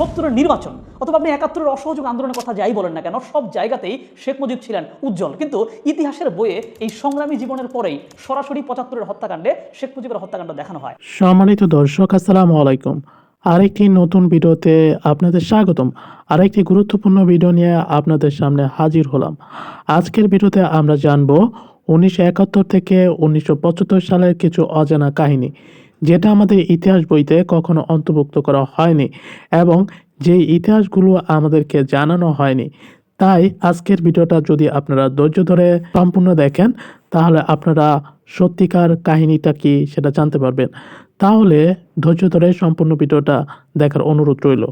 1970-এর নির্বাচন অথবা আপনি 71-এর অসহযোগ আন্দোলনের কথা যাই বলেন না কেন, সব জায়গাতেই শেখ মুজিব ছিলেন উজ্জ্বল। কিন্তু ইতিহাসের বইয়ে এই সংগ্রামী জীবনের পরেই সরাসরি 75-এর হত্যাকাণ্ডে শেখ মুজিবের হত্যাকাণ্ড দেখানো হয়। সম্মানিত দর্শক, আসসালামু আলাইকুম। আরেকটি নতুন ভিডিওতে আপনাদের স্বাগতম। আরেকটি গুরুত্বপূর্ণ ভিডিও নিয়ে আপনাদের সামনে হাজির হলাম। আজকের ভিডিওতে আমরা জানব 1971 থেকে 1975 সালের কিছু অজানা কাহিনী, যেটা আমাদের ইতিহাস বইতে কখনো অন্তর্ভুক্ত করা হয়নি এবং যে ইতিহাসগুলো আমাদেরকে জানানো হয়নি। তাই আজকের ভিডিওটা যদি আপনারা ধৈর্য ধরে সম্পূর্ণ দেখেন, তাহলে আপনারা সত্যিকার কাহিনীটা কি সেটা জানতে পারবেন। তাহলে ধৈর্য ধরে সম্পূর্ণ ভিডিওটা দেখার অনুরোধ রইল।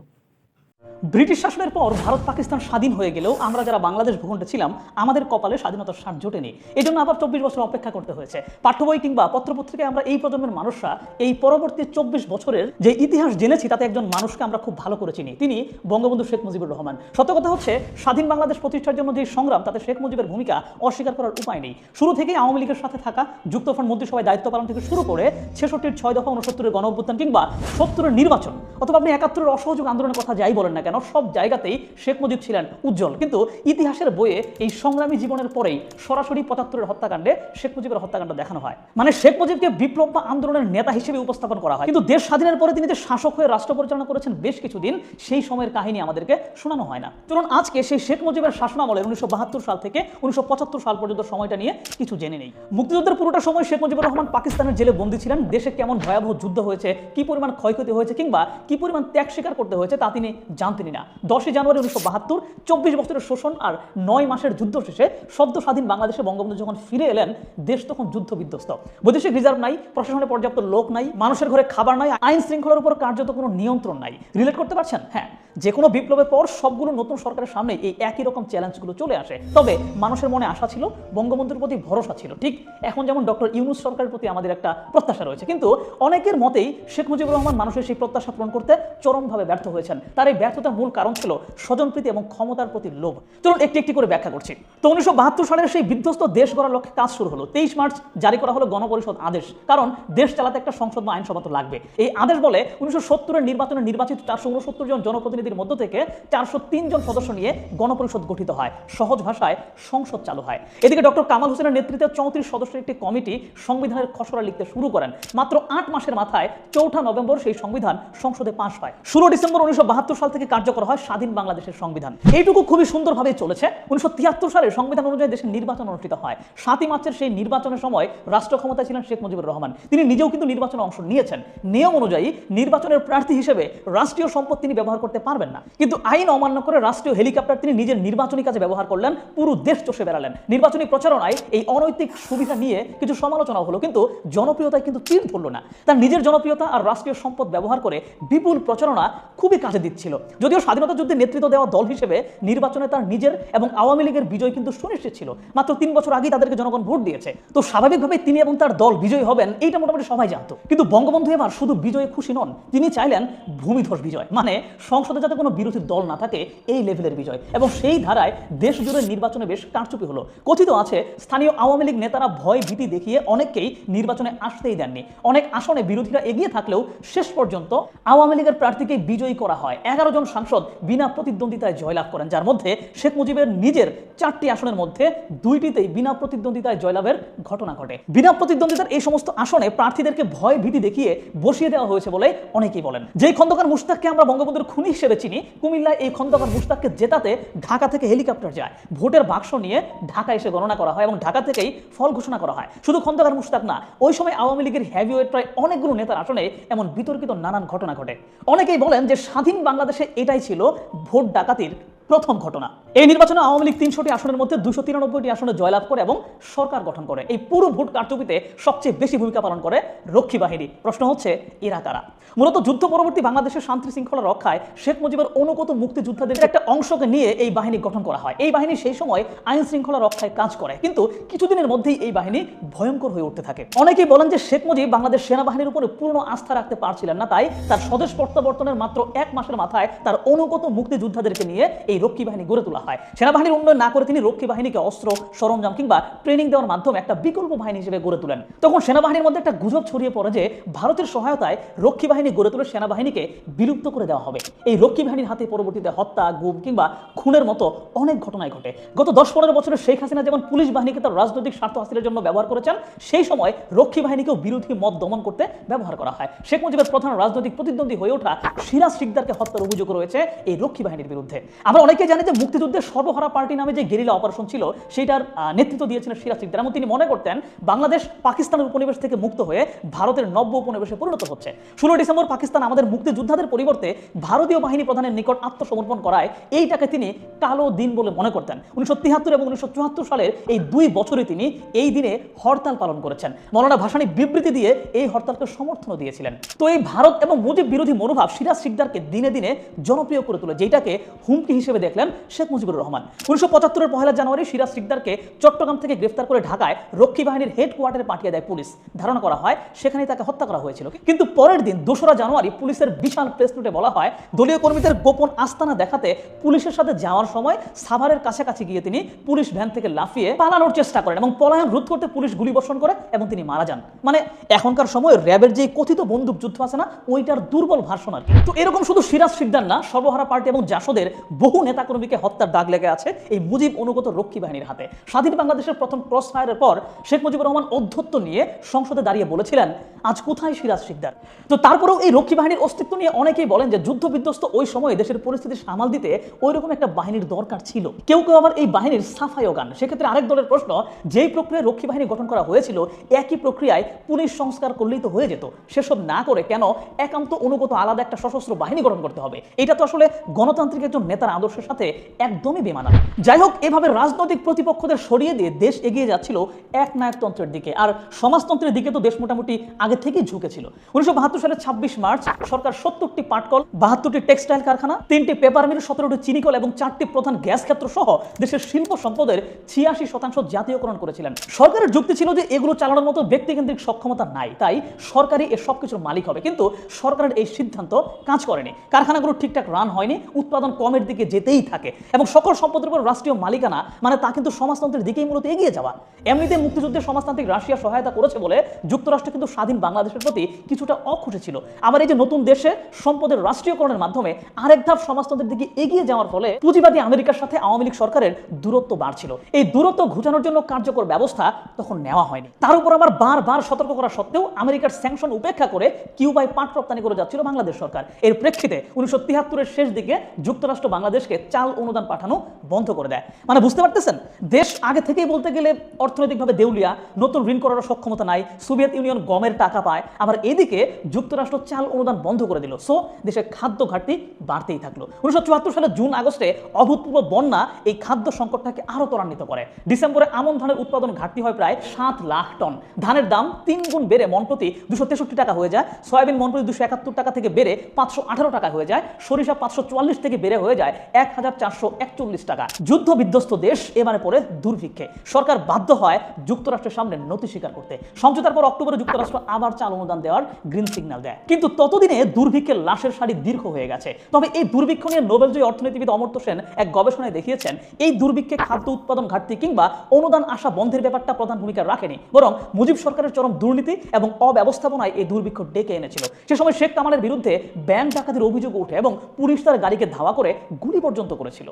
ব্রিটিশ শাসনের পর ভারত পাকিস্তান স্বাধীন হয়ে গেলেও আমরা যারা বাংলাদেশ ভূখণ্ডে ছিলাম আমাদের কপালে স্বাধীনতার স্বাদ জোটেনি। এই জন্য আবার 24 বছর অপেক্ষা করতে হয়েছে। পাঠ্য বই কিংবা পত্রপত্রিকায় আমরা এই প্রজন্মের মানুষরা এই পরবর্তী 24 বছরের যে ইতিহাস জেনেছি তাতে একজন মানুষকে আমরা খুব ভালো করে চিনি। তিনি বঙ্গবন্ধু শেখ মুজিবুর রহমান। সত্য কথা হচ্ছে, স্বাধীন বাংলাদেশ প্রতিষ্ঠার জন্য যে সংগ্রাম তাতে শেখ মুজিবের ভূমিকা অস্বীকার করার উপায় নেই। শুরু থেকেই আওয়ামী লীগের সাথে থাকা, যুক্তফ্রন্ট মন্ত্রিসভায় দায়িত্ব পালন থেকে শুরু করে 66-র 6 দফা, 69-এর গণ অভ্যুত্থান কিংবা 70-এর নির্বাচন অথবা আপনি 71-এর অসহযোগ আন্দোলনের কথা যাই বলেন না কেন, সব জায়গাতেই শেখ মুজিব ছিলেন উজ্জ্বল। কিন্তু ইতিহাসের বইয়ে এই সংগ্রামী জীবনের পরেই সরাসরি 75-এর হত্যাকাণ্ডে শেখ মুজিবের হত্যাকাণ্ড দেখানো হয়। মানে শেখ মুজিবকে বিপ্লব বা আন্দোলনের নেতা হিসেবে উপস্থাপন করা হয়, কিন্তু দেশ স্বাধীনের পরে তিনি যে শাসক হয়ে রাষ্ট্র পরিচালনা করেছেন বেশ কিছুদিন, সেই সময়ের কাহিনী আমাদেরকে শোনানো হয় না। চলুন আজকে সেই শেখ মুজিবের শাসনামলের 1972 সাল থেকে 1975 সাল পর্যন্ত সময়টা নিয়ে কিছু জেনে নেই। মুক্তিযুদ্ধের পুরোটা সময় শেখ মুজিবুর রহমান পাকিস্তানের জেলে বন্দী ছিলেন। দেশে কেমন ভয়াবহ যুদ্ধ হয়েছে, কি পরিমাণ ক্ষয়ক্ষতি হয়েছে কিংবা কি পরিমাণ ত্যাগ স্বীকার করতে হয়েছে তা তিনি জানতেনই না। 10 জানুয়ারি 1972 24 বছরের শোষণ আর 9 মাসের যুদ্ধ শেষে সদ্য স্বাধীন বাংলাদেশে বঙ্গবন্ধু যখন ফিরে এলেন, দেশ তখন যুদ্ধ বিধ্বস্ত। বৈদেশিক রিজার্ভ নাই, প্রশাসনে পর্যাপ্ত লোক নাই, মানুষের ঘরে খাবার নাই, আইন শৃঙ্খলার উপর কার্যত কোনো নিয়ন্ত্রণ নাই। রিলেট করতে পারছেন? হ্যাঁ, যে কোনো বিপ্লবের পর সবগুলো নতুন সরকারের সামনে এই একই রকম চ্যালেঞ্জগুলো চলে আসে। তবে মানুষের মনে আশা ছিল, বঙ্গবন্ধুর প্রতি ভরসা ছিল। ঠিক এখন যেমন ডক্টর ইউনূস সরকারের প্রতি আমাদের একটা প্রত্যাশা রয়েছে। কিন্তু অনেকের মতেই শেখ মুজিবুর রহমান মানুষের সেই প্রত্যাশা পূরণ করতে চরমভাবে ব্যর্থ হয়েছেন। তার এই ব্যর্থতার মূল কারণ ছিল স্বজনপ্রীতি এবং ক্ষমতার প্রতি লোভ। চলুন একটি একটি করে ব্যাখ্যা করছি। তো 1972 সালের সেই বিধ্বস্ত দেশ গড়ার লক্ষ্যে কাজ শুরু হলো। 23 মার্চ জারি করা হলো গণপরিষদ আদেশ, কারণ দেশ চালাতে একটা সংসদ বা আইনসভা তো লাগবে। এই আদেশ বলে 1970-এর নির্বাচনে নির্বাচিত 469 জন জনপ্রতিনিধির মধ্য থেকে 403 জন সদস্য নিয়ে গণপরিষদ গঠিত হয়। সহজ ভাষায় সংসদ চালু হয়। এদিকে ডক্টর কামাল হোসেনের নেতৃত্বে 34 সদস্যের একটি কমিটি সংবিধানের খসড়া লিখতে শুরু করেন। মাত্র 8 মাসের মাথায় 4 নভেম্বর সেই সংবিধান সংসদে পাস হয়। 16 ডিসেম্বর 1972 সাল থেকে কার্যকর হয় স্বাধীন বাংলাদেশের সংবিধান। এইটুকু খুবই সুন্দরভাবে চলেছে। 1973 সালে সংবিধান অনুযায়ী দেশের নির্বাচন অনুষ্ঠিত হয়। 7 মার্চের সেই নির্বাচনের সময় রাষ্ট্র ক্ষমতায় ছিলেন শেখ মুজিবুর রহমান। তিনি নিজেও কিন্তু নির্বাচনে অংশ নিয়েছেন। নিয়ম অনুযায়ী নির্বাচনের প্রার্থী হিসেবে রাষ্ট্রীয় সম্পদ তিনি ব্যবহার করতে পারবেন না, কিন্তু আইন অমান্য করে রাষ্ট্রীয় হেলিকপ্টার তিনি নিজের নির্বাচনী কাজে ব্যবহার করলেন, পুরো দেশ চষে বেড়ালেন। নির্বাচনী প্রচারণায় এই অনৈতিক সুবিধা নিয়ে কিছু সমালোচনা হলো, কিন্তু জনপ্রিয়তায় কিন্তু তীর ধরল না। তার নিজের জনপ্রিয়তা আর রাষ্ট্রীয় সম্পদ ব্যবহার করে বিপুল প্রচারণা খুবই কাজে দিচ্ছিল। যদিও স্বাধীনতা যুদ্ধে নেতৃত্ব দেওয়া দল হিসেবে নির্বাচনে তার নিজের এবং আওয়ামী লীগের বিজয় কিন্তু সুনিশ্চিত ছিল। মাত্র 3 বছর আগেই তাদেরকে জনগণ ভোট দিয়েছে। তো স্বাভাবিকভাবে তিনি এবং তার দল বিজয়ী হবেন এইটা মোটামুটি সবাই জানতো। কিন্তু বঙ্গবন্ধু এবার শুধু বিজয়ে খুশি নন, তিনি চাইলেন ভূমিধস বিজয়, মানে সংসদে যাতে কোনো বিরোধী দল না থাকে এই লেভেলের বিজয়। এবং সেই ধারায় দেশ জুড়ে নির্বাচনে বেশ কারচুপি হলো। কথিত আছে স্থানীয় আওয়ামী লীগ নেতারা ভয় ভীতি দেখিয়ে অনেককেই নির্বাচনে আসতেই দেননি। অনেক আসনে বিরোধীরা এগিয়ে থাকলেও শেষ পর্যন্ত আওয়ামী লীগের প্রার্থীকে বিজয়ী করা হয়। 11 জন সাংসদ বিনা প্রতিদ্বন্দ্বিতায় জয়লাভ করেন, যার মধ্যে শেখ মুজিবের নিজের 4টি আসনের মধ্যে 2টিতেই বিনা প্রতিদ্বন্দ্বিতায় জয়লাভের ঘটনা ঘটে। বিনা প্রতিদ্বন্দ্বিতার এই সমস্ত আসনে প্রার্থীদেরকে ভয় ভীতি দেখিয়ে বসিয়ে দেওয়া হয়েছে বলে অনেকেই বলেন। যেই খন্দকার মুশতাককে আমরা বঙ্গবন্ধুর খুনি হিসেবে চিনি, কুমিল্লায় এই খন্দকার মুশতাককে জেতাতে ঢাকা থেকে হেলিকপ্টার যায়, ভোটের বাক্স নিয়ে ঢাকা এসে গণনা করা হয় এবং ঢাকা থেকেই ফল ঘোষণা করা হয়। শুধু খন্দকার মুশতাক না, ওই সময় আওয়ামী লীগের হেভিওয়েট প্রায় অনেকগুলো নেতার আসনে এমন বিতর্কিত নানান ঘটনা ঘটে। অনেকেই বলেন যে স্বাধীন বাংলাদেশে এটাই ছিল ভোট ডাকাতির প্রথম ঘটনা। এই নির্বাচনে আওয়ামী লীগ 300টি আসনের মধ্যে 293টি আসনে জয়লাভ করে এবং সরকার গঠন করে। এই পুরো ভোট কারচুপিতে সবচেয়ে বেশি ভূমিকা পালন করে রক্ষী বাহিনী। প্রশ্ন হচ্ছে, এরা কারা? মূলত যুদ্ধ পরবর্তী বাংলাদেশের শান্তি শৃঙ্খলা রক্ষায় শেখ মুজিবের অনুগত মুক্তিযোদ্ধাদের একটা অংশকে নিয়ে এই বাহিনী গঠন করা হয়। এই বাহিনী সেই সময় আইন শৃঙ্খলা রক্ষায় কাজ করে, কিন্তু কিছুদিনের মধ্যেই এই বাহিনী ভয়ঙ্কর হয়ে উঠতে থাকে। অনেকেই বলেন যে শেখ মুজিব বাংলাদেশ সেনাবাহিনীর উপরে পূর্ণ আস্থা রাখতে পারছিলেন না, তাই তার স্বদেশ প্রত্যাবর্তনের মাত্র 1 মাসের মাথায় তার অনুগত মুক্তিযোদ্ধাদেরকে নিয়ে এই এই রক্ষী বাহিনী গড়ে তোলা হয়। সেনাবাহিনীর উন্নয়ন না করে তিনি রক্ষী বাহিনীকে অস্ত্র সরঞ্জাম কিংবা ট্রেনিং দেওয়ার মাধ্যমে একটা বিকল্প বাহিনী হিসেবে গড়ে তোলেন। তখন সেনাবাহিনীর মধ্যে একটা গুজব ছড়িয়ে পড়ে যে ভারতের সহায়তায় রক্ষী বাহিনী গড়ে তুলে সেনাবাহিনীকে বিলুপ্ত করে দেওয়া হবে। এই রক্ষী বাহিনীর হাতে পরবর্তীতে হত্যা, গুম কিংবা খুনের মতো অনেক ঘটনাই ঘটে। গত 10-15 বছরে শেখ হাসিনা যেমন পুলিশ বাহিনীকে তার রাজনৈতিক স্বার্থ হাসিলের জন্য ব্যবহার করেছেন, সেই সময় রক্ষী বাহিনীকেও বিরোধী মত দমন করতে ব্যবহার করা হয়। শেখ মুজিবের প্রধান রাজনৈতিক প্রতিদ্বন্দ্বী হয়ে ওঠা সিরাজ শিকদারকে হত্যার অভিযোগ রয়েছে এই রক্ষী বাহিনীর বিরুদ্ধে। আমরা অনেকেই জানি যে মুক্তিযুদ্ধের সর্বহারা পার্টি নামে যে গেরিলা অপারেশন ছিল সেটার নেতৃত্ব দিয়েছিলেন সিরাজ শিকদার, এবং তিনি মনে করতেন বাংলাদেশ পাকিস্তানের উপনিবেশ থেকে মুক্ত হয়ে ভারতের নব্য উপনিবেশে পরিণত হচ্ছে। 16 ডিসেম্বর পাকিস্তান আমাদের মুক্তিযোদ্ধাদের পরিবর্তে ভারতীয় বাহিনী প্রধানের নিকট আত্মসমর্পণ করায় এইটাকে তিনি কালো দিন বলে মনে করতেন। 1973 এবং 1974 সালের এই 2 বছরে তিনি এই দিনে হরতাল পালন করেছেন। মৌলানা ভাসানী বিবৃতি দিয়ে এই হরতালকে সমর্থন দিয়েছিলেন। তো এই ভারত এবং মুজিব বিরোধী মনোভাব সিরাজ শিকদারকে দিনে দিনে জনপ্রিয় করে তোলে, যেটাকে হুমকি হিসেবে দেখলেন শেখ মুজিবুর রহমান। 1975-এর 1 জানুয়ারি সিরাজ শিকদারকে চট্টগ্রাম থেকে গ্রেফতার করে ঢাকায় রক্ষী বাহিনীর হেডকোয়ার্টারে পাঠিয়ে দেয় পুলিশ। ধারণা করা হয় সেখানেই তাকে হত্যা করা হয়েছিল। কিন্তু পরের দিন 2 জানুয়ারি পুলিশের বিশাল প্রেস নোটে বলা হয় দলীয় কর্মীদের গোপন আস্তানা দেখাতে পুলিশের সাথে যাওয়ার সময় সাভারের কাছাকাছি গিয়ে তিনি পুলিশ ভ্যান থেকে লাফিয়ে পালানোর চেষ্টা করেন এবং পলায়ন রোধ করতে পুলিশ গুলিবর্ষণ করে এবং তিনি মারা যান। মানে এখনকার সময় র্যাবের যে কথিত বন্দুক যুদ্ধ আছে না, ওইটার দুর্বল ভার্সন আর কি। তো এরকম শুধু সিরাজ শিকদার না, সর্বহারা পার্টি এবং জাসদের বহু নেতাকর্মীকে হত্যার দাগ লেগে আছে এই মুজিব অনুগত রক্ষী বাহিনীর হাতে। স্বাধীন বাংলাদেশের প্রথম ক্রস ফায়ারের পর শেখ মুজিবুর রহমান অধ্যত্ব নিয়ে সংসদে দাঁড়িয়ে বলেছিলেন, আজ কোথায় সিরাজ শিকদার? তো তারপরেও এই রক্ষী বাহিনীর অস্তিত্ব নিয়ে অনেকেই বলেন যে যুদ্ধ বিধ্বস্ত ওই সময় দেশের পরিস্থিতি সামাল দিতে ওইরকম একটা বাহিনীর দরকার ছিল। কেউ কেউ আবার এই বাহিনীর সাফাইও গান। সেক্ষেত্রে আরেক দলের প্রশ্ন, যেই প্রক্রিয়ায় রক্ষী বাহিনী গঠন করা হয়েছিল একই প্রক্রিয়ায় পুলিশ সংস্কার করলেই তো হয়ে যেত। সেসব না করে কেন একান্ত অনুগত আলাদা একটা সশস্ত্র বাহিনী গঠন করতে হবে? এটা তো আসলে গণতান্ত্রিক একজন নেতার আদর্শের সাথে একদমই বেমানান। যাই হোক, এভাবে রাজনৈতিক প্রতিপক্ষদের সরিয়ে দিয়ে দেশ এগিয়ে যাচ্ছিল একনায়কতন্ত্রের দিকে, আর সমাজতন্ত্রের দিকে তো দেশ মোটামুটি আগে থেকেই ঝুঁকেছিল। 1972 সালের 26 মার্চ সরকার 70টি পাটকল, 72টি টেক্সটাইল কারখানা, 3টি পেপার মিল, 17টি চিনিকল এবং 4টি প্রধান গ্যাস ক্ষেত্র সহ দেশের শিল্প সম্পদের 86% জাতীয়করণ করেছিলেন। সরকারের যুক্তি ছিল যে এগুলো চালানোর মতো ব্যক্তিকেন্দ্রিক সক্ষমতা নাই, তাই সরকারই এর সবকিছুর মালিক হবে। কিন্তু সরকারের এই সিদ্ধান্ত কাজ করেনি। কারখানাগুলো ঠিকঠাক রান হয়নি, উৎপাদন কমের দিকে যেতেই থাকে এবং সকল সম্পদের উপর রাষ্ট্রীয় মালিকানা, মানে তা কিন্তু সমাজতন্ত্রের দিকেই মূলত এগিয়ে যাওয়া। এমনিতে মুক্তিযুদ্ধে সমাজতান্ত্রিক রাশিয়া সহায়তা করেছে বলে যুক্তরাষ্ট্র কিন্তু স্বাধীন বাংলাদেশের প্রতি কিছুটা অখুশি ছিল। আবার এই যে নতুন দেশে সম্পদের রাষ্ট্রীয়করণের মাধ্যমে আরেক ধাপ সমাজতন্ত্রের দিকে এগিয়ে যাওয়ার ফলে পুঁজিবাদী আমেরিকার সাথে আওয়ামী লীগ সরকারের দূরত্ব বাড়ছিল। এই দূরত্ব ঘুচানোর জন্য কার্যকর ব্যবস্থা তখন নেওয়া হয়নি। তার উপর আবার বারবার সতর্ক করা সত্ত্বেও আমেরিকার স্যাংশন উপেক্ষা করে কিউবায় পাট রপ্তানি করে যাচ্ছিল বাংলাদেশ সরকার। এর প্রেক্ষিতে 1973-এর শেষ দিকে যুক্তরাষ্ট্র বাংলাদেশকে চাল অনুদান পাঠানো বন্ধ করে দেয়। মানে বুঝতে পারতেছেন, দেশ আগে থেকেই বলতে গেলে অর্থনৈতিকভাবে দেউলিয়া, নতুন ঋণ করার সক্ষমতা নাই, সোভিয়েত ইউনিয়ন গমের টাকা পায়, আবার এদিকে যুক্তরাষ্ট্র চাল অনুদান বন্ধ করে দিল। সো দেশে খাদ্য ঘাটতি বাড়তেই থাকলো। 1974 সালের জুন আগস্টে অভূতপূর্ব বন্যা এই খাদ্য সংকটটাকে আরো ত্বরান্বিত করে। ডিসেম্বরে আমন ধানের উৎপাদন ঘাটতি হয় প্রায় 7 লাখ টন। ধানের দাম 3 গুণ বেড়ে মন প্রতি 263 টাকা হয়ে যায়। সয়াবিন মন প্রতি 271 টাকা থেকে বেড়ে 518 টাকা হয়ে যায়। সরিষা 544 থেকে বেড়ে হয়ে যায় 1441 টাকা। যুদ্ধ বিধ্বস্ত দেশ এবারে পড়ে দুর্ভিক্ষে। সরকার বাধ্য হয় যুক্তরাষ্ট্রের সামনে নতি স্বীকার করতে। সমঝোতার পর অক্টোবরে যুক্তরাষ্ট্র আবার চাল অনুদান দেওয়ার গ্রিন সিগন্যাল দেয়। কিন্তু ততদিনে দুর্ভিক্ষের লাশের সারি দীর্ঘ হয়ে গেছে। তবে এই দুর্ভিক্ষ নিয়ে নোবেলজয়ী অর্থনীতিবিদ অমর্ত্য সেন এক গবেষণায় দেখিয়েছেন, এই দুর্ভিক্ষে খাদ্য উৎপাদন ঘাটতি কিংবা অনুদান আসা বন্ধের ব্যাপারটা প্রধান ভূমিকা রাখেনি, বরং মুজিব সরকারের চরম দুর্নীতি এবং অব্যবস্থাপনায় এই দুর্ভিক্ষ ডেকে এনেছিল। সে সময় শেখ কামালের বিরুদ্ধে ব্যাংক ডাকাতির অভিযোগ উঠে এবং পুলিশ তার গাড়িকে ধাওয়া করে গুলি পর্যন্ত করেছিল।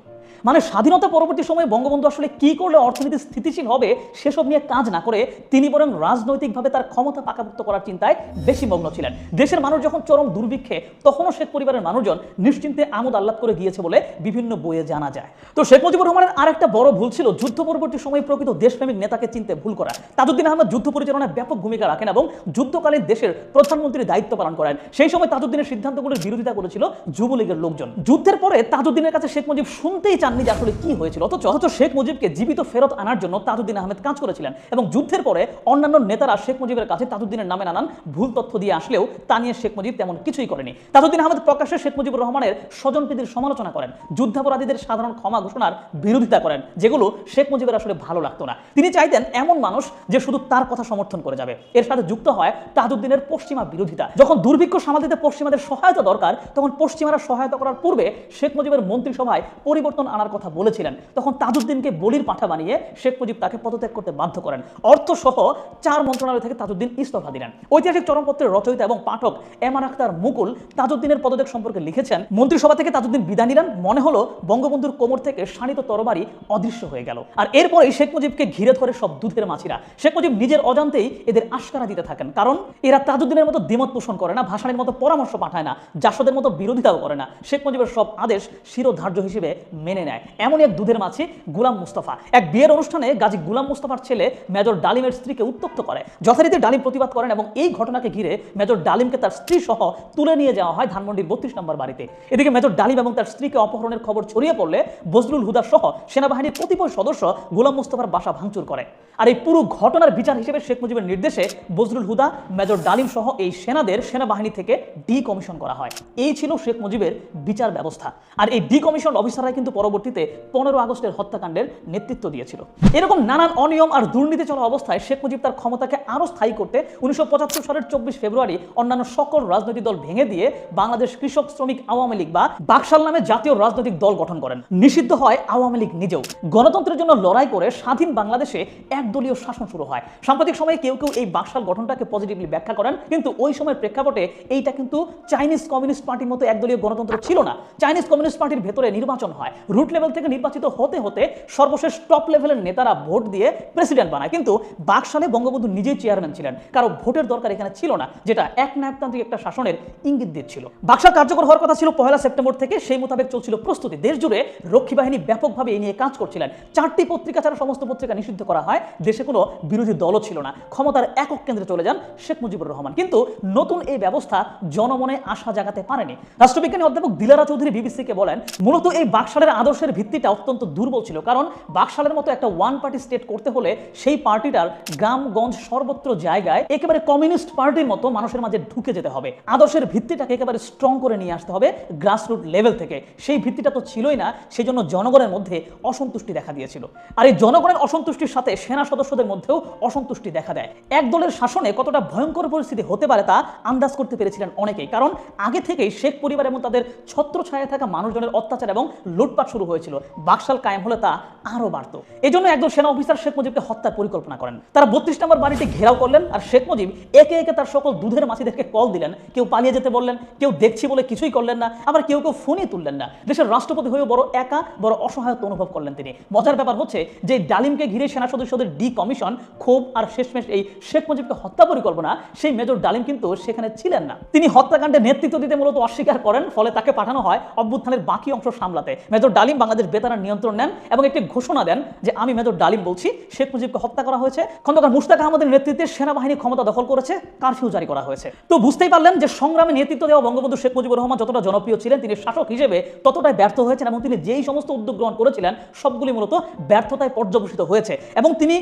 মানে স্বাধীনতা পরবর্তী সময়ে বঙ্গবন্ধু আসলে কি করলে অর্থনীতি স্থিতিশীল হবে সেসব নিয়ে কাজ না করে তিনি বরং রাজনৈতিকভাবে তার ক্ষমতা পাকাপোক্ত করার চিন্তায় বেশি মগ্ন ছিলেন। দেশের মানুষ যখন চরম দুর্ভিক্ষে, তখনও শেখ পরিবারের মানুষজন নিশ্চিন্তে আমোদ আহ্লাদ করে গিয়েছে বলে বিভিন্ন বইয়ে জানা যায়। তো শেখ মুজিবুর রহমানের আরেকটা বড় ভুল ছিল যুদ্ধ পরবর্তী সময়ে প্রকৃত দেশপ্রেমিক নেতাকে চিনতে ভুল করা। তাজউদ্দিন আহমেদ যুদ্ধ পরিচালনায় ব্যাপক ভূমিকা রাখেন এবং যুদ্ধকালীন দেশের প্রধানমন্ত্রীর দায়িত্ব পালন করেন। সেই সময় তাজউদ্দিনের সিদ্ধান্তগুলোর বিরোধিতা করেছিল যুবলীগের লোকজন। যুদ্ধের পরে তাজউদ্দিনের কাছে শেখ মুজিব শুনতেই চাননি যে আসলে কি হয়েছিল, অথচ শেখ মুজিবকে জীবিত ফেরত আনার জন্য তাজউদ্দিন আহমেদ কাজ করেছিলেন এবং যুদ্ধের পরে অন্যান্য নেতারা শেখ মুজিবের কাছে তাজউদ্দিনের নামে নানান ভুল তথ্য দিয়ে আসলেও তা নিয়ে শেখ মুজিব তেমন কিছুই করেনি। তাজউদ্দিন আহমেদ প্রকাশ্যে শেখ মুজিবুর রহমানের স্বজনপ্রীতির সমালোচনা করেন, যুদ্ধাপরাধীদের সাধারণ ক্ষমা ঘোষণার বিরোধিতা করেন, যেগুলো শেখ মুজিবের আসলে ভালো লাগতো না। তিনি চাইতেন এমন মানুষ যে শুধু তার কথা সমর্থন করে যাবে। এর সাথে যুক্ত হয় তাজউদ্দিনের পশ্চিমা বিরোধিতা। যখন দুর্ভিক্ষ সামাল দিতে পশ্চিমাদের সহায়তা দরকার, তখন পশ্চিমারা সহায়তা করার পূর্বে শেখ মুজিবের মন্ত্রী মন্ত্রিসভায় পরিবর্তন আনার কথা বলেছিলেন, তখন তাজউদ্দিনকে বলির পাঠা বানিয়ে শেখ মুজিব তাকে পদত্যাগ করতে বাধ্য করেন। অর্থসহ 4 মন্ত্রণালয় থেকে তাজউদ্দিন ইস্তফা দিলেন। ঐতিহাসিক চরমপত্রের রচয়িতা এবং পাঠক এমান আখতার মুকুল তাজউদ্দিনের পদত্যাগ সম্পর্কে লিখেছেন, মন্ত্রিসভা থেকে তাজউদ্দিন বিদায় নিলেন, মনে হলো বঙ্গবন্ধুর কোমর থেকে শানিত তরবারি অদৃশ্য হয়ে গেল। আর এরপরেই শেখ মুজিবকে ঘিরে ধরে সব দুধের মাছিরা। শেখ মুজিব নিজের অজান্তেই এদের আশকারা দিতে থাকেন, কারণ এরা তাজউদ্দিনের মতো দ্বিমত পোষণ করে না, ভাসানীর মতো পরামর্শ পাঠায় না, জাসদের মতো বিরোধিতাও করে না। শেখ মুজিবের সব আদেশ শিরোধার্য হিসেবে মেনে নেয়। এমনই এক দুধের মাছি গুলাম মুস্তাফা। এক বিয়ের অনুষ্ঠানে গাজী গুলাম মুস্তাফার ছেলে মেজর ডালিমের স্ত্রীকে উত্ত্যক্ত করে। যথারীতি ডালিম প্রতিবাদ করেন এবং এই ঘটনাকে ঘিরে মেজর ডালিমকে তার স্ত্রী সহ তুলে নিয়ে যাওয়া হয় ধানমন্ডির 32 নম্বর বাড়িতে। এদিকে মেজর ডালিম এবং তার স্ত্রীকে অপহরণের খবর ছড়িয়ে পড়লে বজলুল হুদা সহ সেনাবাহিনীর কতিপয় সদস্য গোলাম মুস্তাফার বাসা ভাঙচুর করে। আর এই পুরো ঘটনার বিচার হিসেবে শেখ মুজিবের নির্দেশে বজলুল হুদা, মেজর ডালিম সহ এই সেনাদের সেনাবাহিনী থেকে ডিকমিশন করা হয়। এই ছিল শেখ মুজিবের বিচার ব্যবস্থা। আর এই ডিকমিশন অফিসাররা কিন্তু পরবর্তীতে 15 আগস্টের হত্যাকাণ্ডের নেতৃত্ব দিয়েছিল। এরকম নানান অনিয়ম আর দুর্নীতি চলা অবস্থায় শেখ মুজিব তার ক্ষমতাকে আরো স্থায়ী করতে 1975 সালের 24 ফেব্রুয়ারি অন্যান্য সকল রাজনৈতিক দল ভেঙে দিয়ে বাংলাদেশ কৃষক শ্রমিক আওয়ামী লীগ বা বাকশাল নামে জাতীয় রাজনৈতিক দল গঠন করেন। নিষিদ্ধ হয় আওয়ামী লীগ নিজেও। গণতন্ত্রের জন্য লড়াই করে স্বাধীন বাংলাদেশে একদলীয় শাসন শুরু হয়। সাম্প্রতিক সময়ে কেউ কেউ এই বাকশাল গঠনটাকে পজিটিভলি ব্যাখ্যা করেন, কিন্তু ওই সময়ের প্রেক্ষাপটে এইটা কিন্তু চাইনিজ কমিউনিস্ট পার্টির মতো একদলীয় গণতন্ত্র ছিল না। চাইনিজ কমিউনিস্ট পার্টির ভেতরে নির্বাচন হয়, রুট লেভেল থেকে নির্বাচিত হতে হতে সর্বশেষ টপ লেভেলের নেতারা ভোট দিয়ে প্রেসিডেন্ট বানায়। কিন্তু বাকশালে বঙ্গবন্ধু নিজেই চেয়ারম্যান ছিলেন, কারো ভোটের দরকার এখানে ছিল না, যেটা একনায়কতান্ত্রিক একটা শাসনের ইঙ্গিত দিচ্ছিল। বাকশাল কার্যকর হওয়ার কথা ছিল 1 সেপ্টেম্বর থেকে, সেই মোতাবেক চলছিল প্রস্তুতি। দেশ জুড়ে রক্ষী বাহিনী ব্যাপকভাবে এই নিয়ে কাজ করছিলেন। 4টি পত্রিকা ছাড়া সমস্ত পত্রিকা নিষিদ্ধ করা হয়। দেশে কোনো বিরোধী দলও ছিল না। ক্ষমতার একক কেন্দ্রে চলে যান শেখ মুজিবুর রহমান। কিন্তু নতুন এই ব্যবস্থা জনমনে আশা জাগাতে পারেনি। রাষ্ট্রবিজ্ঞানী অধ্যাপক দিলারা চৌধুরী বিবিসিকে বলেন, মূলত এই বাকশালের আদর্শের ভিত্তিটা অত্যন্ত দুর্বল ছিল, কারণ বাকশালের মতো একটা ওয়ান পার্টি স্টেট করতে হলে সেই পার্টিটার গ্রামগঞ্জ সর্বত্র জায়গায় একেবারে কমিউনিস্ট পার্টির মতো মানুষের মাঝে ঢুকে যেতে হবে। আদর্শের ভিত্তিটাকে একেবারে স্ট্রং করে নিয়ে আসতে হবে গ্রাসরুট লেভেল থেকে। সেই ভিত্তিটা তো ছিলই না, সেই জন্য জনগণের মধ্যে অসন্তুষ্টি দেখা দিয়েছিল। আর এই জনগণের অসন্তুষ্টির সাথে সেনা সদস্যদের মধ্যেও অসন্তুষ্টি দেখা দেয়। এক দলের শাসনে কতটা ভয়ঙ্কর পরিস্থিতি হতে পারে তা আন্দাজ করতে পেরেছিলেন অনেকেই, কারণ আগে থেকেই শেখ পরিবার এবং তাদের ছত্রছায়ায় থাকা মানুষজনের অত্যাচার এবং লুটপাট শুরু হয়েছিল। বাকশাল কায়েম হলে তা আরো বাড়ত। এই জন্য একদল সেনা অফিসার শেখ মুজিবকে হত্যার পরিকল্পনা করেন। তারা 32 নম্বর বাড়িতে ঘেরাও করলেন, আর শেখ মুজিব একে একে তার সকল দুধের মাছিদেরকে কল দিলেন। কেউ পালিয়ে যেতে বললেন, কেউ দেখছি বলে কিছুই করলেন না, আবার কেউ কেউ ফোনই তুললেন না। দেশের রাষ্ট্রপতি হয়েও বড় একা, বড় অসহায়তা অনুভব করলেন তিনি। মজার ব্যাপার হচ্ছে যে ডালিমকে ঘিরে সেনা সদস্যদের ডিকমিশন, ক্ষোভ আর শেষমেশ এই শেখ মুজিবকে হত্যা পরিকল্পনা, সেই মেজর ডালিম কিন্তু সেখানে ছিলেন না। তিনি হত্যাকাণ্ডে নেতৃত্ব দিতে মূলত অস্বীকার করেন, ফলে তাকে পাঠানো হয় অভ্যুত্থানের বাকি অংশ সামলাতে। মেজর ডালিম বাংলাদেশ বেতারের নিয়ন্ত্রণ নেন এবং একটি ঘোষণা দেন যে আমি মেজর ডালিম বলছি, শেখ মুজিবকে হত্যা করা হয়েছে, খন্দকার মুশতাক আহমদের নেতৃত্বে সেনাবাহিনী ক্ষমতা দখল করেছে, কারফিউ জারি করা হয়েছে। তো বুঝতেই পারলেন যে সংগ্রামে নেতৃত্ব দেওয়া বঙ্গবন্ধু শেখ মুজিবুর রহমান যতটা জনপ্রিয় ছিলেন, তিনি শাসক হিসেবে ততটাই ব্যর্থ হয়েছেন এবং তিনি যেই সমস্ত উদ্যোগ গ্রহণ করেছিলেন সবগুলি মূলত ব্যর্থতায় পর্যবসিত হয়েছে। এবং তিনি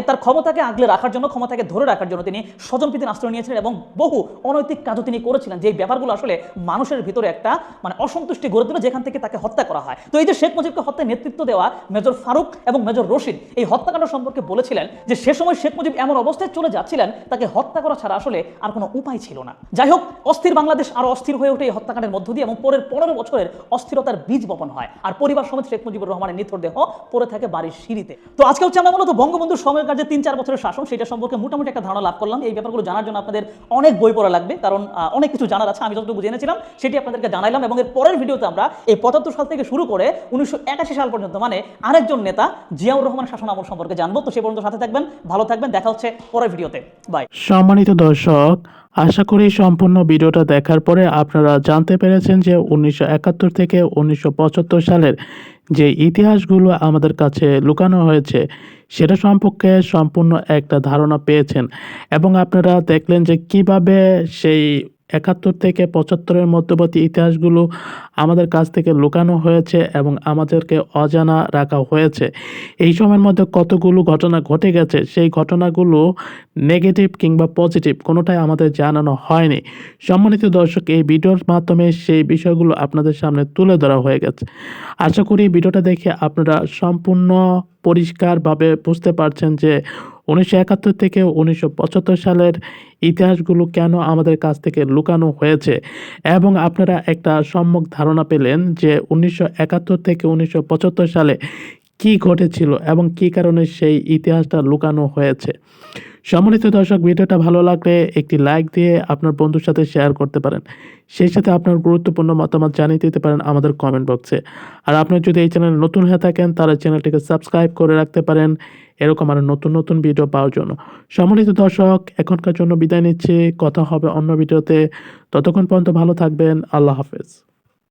তার ক্ষমতাকে আগলে রাখার জন্য, ক্ষমতাকে ধরে রাখার জন্য তিনি স্বজনপ্রীতির আশ্রয় নিয়েছিলেন এবং বহু অনৈতিক কাজও তিনি করেছিলেন, যে ব্যাপারগুলো আসলে মানুষের ভিতরে একটা অসন্তুষ্টি গড়ে তুলে, যেখান থেকে তাকে হত্যা করা হয়। তো এই যে শেখ মুজিবকে হত্যায় নেতৃত্ব দেওয়া মেজর ফারুক এবং মেজর রশিদ এই হত্যাকাণ্ড সম্পর্কে বলেছিলেন যে সে সময় শেখ মুজিব এমন অবস্থায় চলে যাচ্ছিলেন, তাকে হত্যা করা ছাড়া আসলে আর কোনো উপায় ছিল না। যাই হোক, অস্থির বাংলাদেশ আরো অস্থির হয়ে ওঠে এই হত্যাকাণ্ডের মধ্য দিয়ে এবং পরের 15 বছরের অস্থিরতার বীজ বপন হয়। আর পরিবার সমেত শেখ মুজিবুর রহমানের নিথর দেহ পড়ে থাকে বাড়ির সিঁড়িতে। তো আজকে হচ্ছে আমরা মূলত বঙ্গবন্ধুর সময়কার যে 3-4 বছরের শাসন, সেটা সম্পর্কে মোটামুটি একটা ধারণা লাভ করলাম। এই ব্যাপারগুলো জানার জন্য আপনাদের অনেক বই পড়া লাগবে, কারণ অনেক কিছু জানার আছে। আমি যতটুকু জেনেছিলাম সেটি আপনাদেরকে জানাইলাম এবং এর পরের ভিডিওতে আমরা এই 75 সাল থেকে শুরু করে 1981 সাল পর্যন্ত আরেকজন নেতা জিয়াউর রহমান শাসন আমল সম্পর্কে জানবো। তো সে পর্যন্ত সাথে থাকবেন, ভালো থাকবেন, দেখা হচ্ছে পরের ভিডিওতে। বাই। সম্মানিত দর্শক, আশা করি সম্পূর্ণ ভিডিওটা দেখার পরে আপনারা জানতে পেরেছেন যে 1971 থেকে 1975 সালের যে ইতিহাসগুলো আমাদের কাছে লুকানো হয়েছে সেটা সম্পর্কে সম্পূর্ণ একটা ধারণা পেয়েছেন এবং আপনারা দেখলেন যে কিভাবে সেই 71 থেকে 75-এর মধ্যবর্তী ইতিহাসগুলো আমাদের কাছ থেকে লুকানো হয়েছে এবং আমাদেরকে অজানা রাখা হয়েছে। এই সময়ের মধ্যে কতগুলো ঘটনা ঘটে গেছে, সেই ঘটনাগুলো নেগেটিভ কিংবা পজিটিভ কোনোটাই আমাদের জানানো হয়নি। সম্মানিত দর্শক, এই ভিডিওর মাধ্যমে সেই বিষয়গুলো আপনাদের সামনে তুলে ধরা হয়ে গেছে। আশা করি ভিডিওটা দেখে আপনারা সম্পূর্ণ পরিষ্কারভাবে বুঝতে পারছেন যে 1971 থেকে 1975 সালের ইতিহাসগুলো কেন আমাদের কাছ থেকে লুকানো হয়েছে এবং আপনারা একটা সম্যক ধারণা পেলেন যে 1971 থেকে 1975 সালে কি ঘটেছিল এবং কি কারণে সেই ইতিহাসটা লুকানো হয়েছে। সম্মানিত দর্শক, ভিডিওটা ভালো লাগলে একটি লাইক দিয়ে আপনার বন্ধুর সাথে শেয়ার করতে পারেন। সেই সাথে আপনার গুরুত্বপূর্ণ মতামত জানিয়ে দিতে পারেন আমাদের কমেন্ট বক্সে। আর আপনি যদি এই চ্যানেলে নতুন হয়ে থাকেন তাহলে চ্যানেলটিকে সাবস্ক্রাইব করে রাখতে পারেন এরকম আরও নতুন নতুন ভিডিও পাওয়ার জন্য। সম্মানিত দর্শক, এখনকার জন্য বিদায় নিচ্ছি। কথা হবে অন্য ভিডিওতে। ততক্ষণ পর্যন্ত ভালো থাকবেন। আল্লাহ হাফেজ।